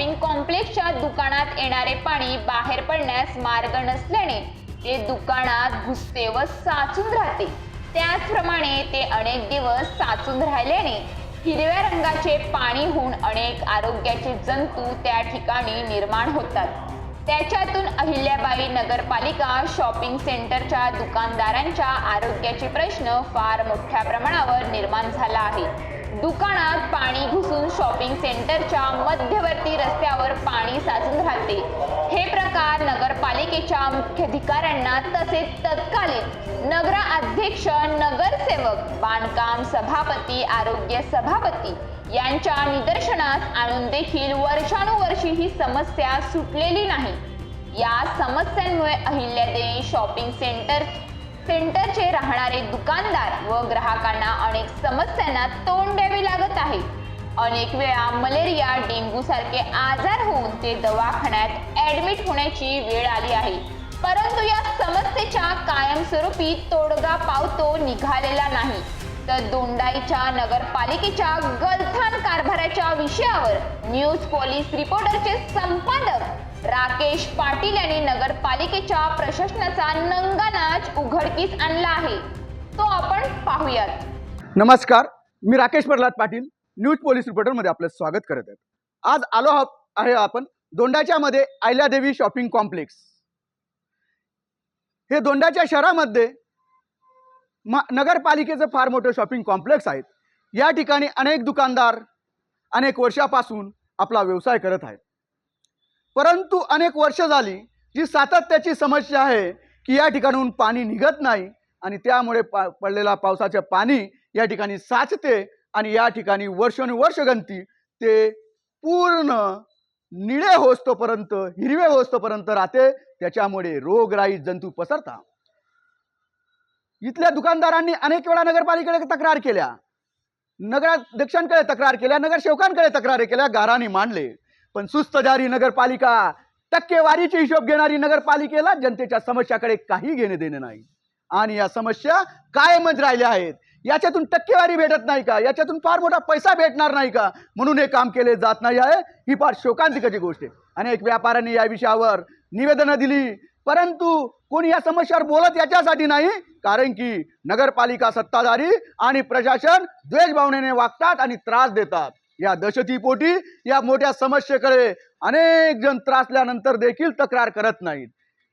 Shopping कॉम्प्लेक्सच्या दुकानात येणारे पाणी बाहेर पडण्यास मार्ग नसल्याने ते दुकानात घुसते व साचून राहते। त्याचप्रमाणे ते अनेक दिवस साचून राहिल्याने हिरव्या रंगाचे पाणी होऊन अनेक आरोग्याचे जंतू त्या ठिकाणी निर्माण होतात। त्याच्यातून अहिल्याबाई नगरपालिका शॉपिंग सेंटरच्या दुकानदारांच्या आरोग्याचे प्रश्न फार मोठ्या प्रमाणावर निर्माण झाला आहे। दुकानात पाणी घुसून शॉपिंग सेंटरच्या मध्यवर्ती रस्त्यावर पाणी साचून राहते। हे प्रकार नगरपालिकेच्या मुख्याधिकाऱ्यांना तसेच तत्कालीन नगराध्यक्ष, नगरसेवक, बांधकाम सभापती, आरोग्य सभापती यांच्या निदर्शनास आणून देखील वर्षानुवर्षे ही समस्या सुटलेली नाही। या समस्यांमुळे अहिल्यादेवी शॉपिंग सेंटरचे राहणारे दुकानदार व ग्राहकांना अनेक समस्यांना तोंड द्यावे लागत आहे। अनेक वेळा मलेरिया, डेंग्यू सारखे आजार होऊन ते दवाखान्यात ऍडमिट होण्याची वेळ आली आहे, परंतु या समस्येच्या कायमस्वरूपी तोडगा पावतो निघालेला नाही। तर दोंडाईच्या नगरपालिकेच्या गलथान कारभाराच्या विषयावर न्यूज पोलीस रिपोर्टरचे संपादक राकेश पाटील यांनी नगरपालिकेच्या प्रशासनाचा नंगानाच उघडकीस आणला आहे, तो आपण पाहूयात। नमस्कार, मी Rakesh Pralhad Patil, news police reporter मध्ये आपलं स्वागत करत आहे। आज आलो आहे आपण दोंडाच्या मध्ये अहिल्यादेवी शॉपिंग कॉम्प्लेक्स। हे दोंडाच्या शहरामध्ये नगरपालिकेचं फार मोठं शॉपिंग कॉम्प्लेक्स आहे। या ठिकाणी अनेक दुकानदार अनेक वर्षापासून आपला व्यवसाय करत आहेत, परंतु अनेक वर्ष झाली जी सातत्याची समस्या आहे की या ठिकाणून पाणी निघत नाही आणि त्यामुळे पडलेला पावसाचे पाणी या ठिकाणी साचते आणि या ठिकाणी वर्षानुवर्ष गंती ते पूर्ण निळे होस्तोपर्यंत, हिरवे होस्तोपर्यंत राहते। त्याच्यामुळे रोगराई जंतू पसरतात। इथल्या दुकानदारांनी अनेक वेळा नगरपालिकेकडे तक्रार केल्या, नगराध्यक्षांकडे तक्रार केल्या, नगरसेवकांकडे तक्रारी केल्या, गाराणी मांडले, पण सुस्त जारी नगरपालिका, टक्केवारीचे हिशोब घेणारी नगरपालिकेला जनतेच्या समस्याकडे काही घेणे देणे नाही आणि या समस्या कायमच राहिल्या आहेत। याच्यातून टक्केवारी भेटत नाही का, याच्यातून फार मोठा पैसा भेटणार नाही का, म्हणून हे काम केले जात नाही आहे। ही फार शोकांतिकाची गोष्ट आहे। अनेक व्यापाऱ्यांनी या विषयावर निवेदनं दिली, परंतु कोणी या समस्यावर बोलत याच्यासाठी नाही, कारण की नगरपालिका सत्ताधारी आणि प्रशासन द्वेष भावनेने वागतात आणि त्रास देतात। या दहशतीपोटी या मोठ्या समस्येकडे अनेक जण त्रासल्यानंतर देखील तक्रार करत नाहीत।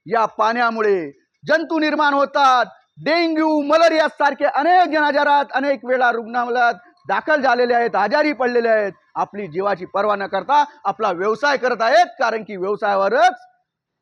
या पाण्यामुळे जंतू निर्माण होतात, डेंग्यू, मलेरिया सारखे अनेक जण आजारात, अनेक वेळा रुग्णालयात दाखल झालेले आहेत, आजारी पडलेले आहेत। आपली जीवाची पर्वा न करता आपला व्यवसाय करत आहेत, कारण की व्यवसायावरच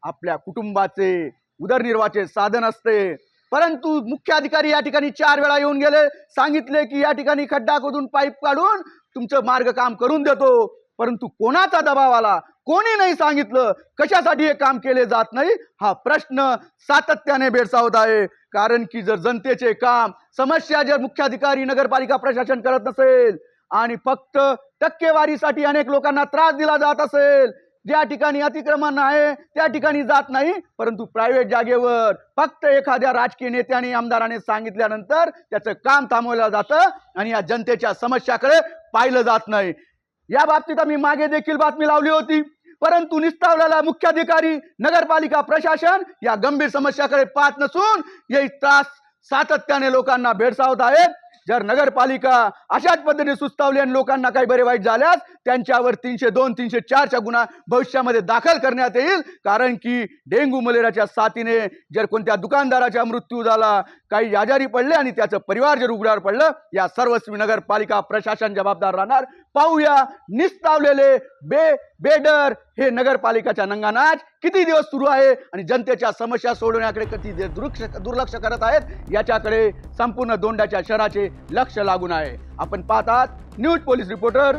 आपल्या कुटुंबाचे उदरनिर्वाहाचे साधन असते। परंतु मुख्य अधिकारी या ठिकाणी 4 वेळा येऊन गेले, सांगितले की या ठिकाणी खड्डा खोदून पाईप काढून तुमचं मार्ग काम करून देतो, परंतु कोणाचा दबाव आला, कोणी नाही सांगितलं, कशासाठी हे काम केले जात नाही हा प्रश्न सातत्याने भेडसावत आहे। कारण की जर जनतेचे काम, समस्या जर मुख्याधिकारी, नगरपालिका प्रशासन करत नसेल आणि फक्त टक्केवारीसाठी अनेक लोकांना त्रास दिला जात असेल, ज्या ठिकाणी अतिक्रमण आहे त्या ठिकाणी जात नाही, परंतु प्रायव्हेट जागेवर फक्त एखाद्या राजकीय नेत्याने, आमदाराने सांगितल्यानंतर त्याचं काम थांबवलं जातं आणि या जनतेच्या समस्याकडे पाहिलं जात नाही। या बाबतीत आम्ही मागे देखील बातमी लावली होती, परंतु निस्तावलेला मुख्याधिकारी, नगरपालिका प्रशासन या गंभीर समस्याकडे पाहत नसून हे त्रास सातत्याने लोकांना भेडसावत आहेत। जर नगरपालिका अशाच पद्धतीने सुस्तावली आणि लोकांना काही बरे वाईट झाल्यास त्यांच्यावर 302, 304चा गुन्हा भविष्यामध्ये दाखल करण्यात येईल। कारण की डेंग्यू, मलेरियाच्या साथीने जर कोणत्या दुकानदाराचा मृत्यू झाला, काही आजारी पडले आणि त्याचं परिवार जर उघड्यावर पडलं, या सर्वस्वी नगरपालिका प्रशासन जबाबदार राहणार। पाहूया निस्तावलेले बेडर हे नगरपालिकाच्या नंगानाच किती दिवस सुरू आहे आणि जनतेच्या समस्या सोडवण्याकडे किती दुर्लक्ष करत आहेत याच्याकडे संपूर्ण दोंडाच्या शहराचे लक्ष लागून आहे। आपण पाहतात न्यूज पोलीस रिपोर्टर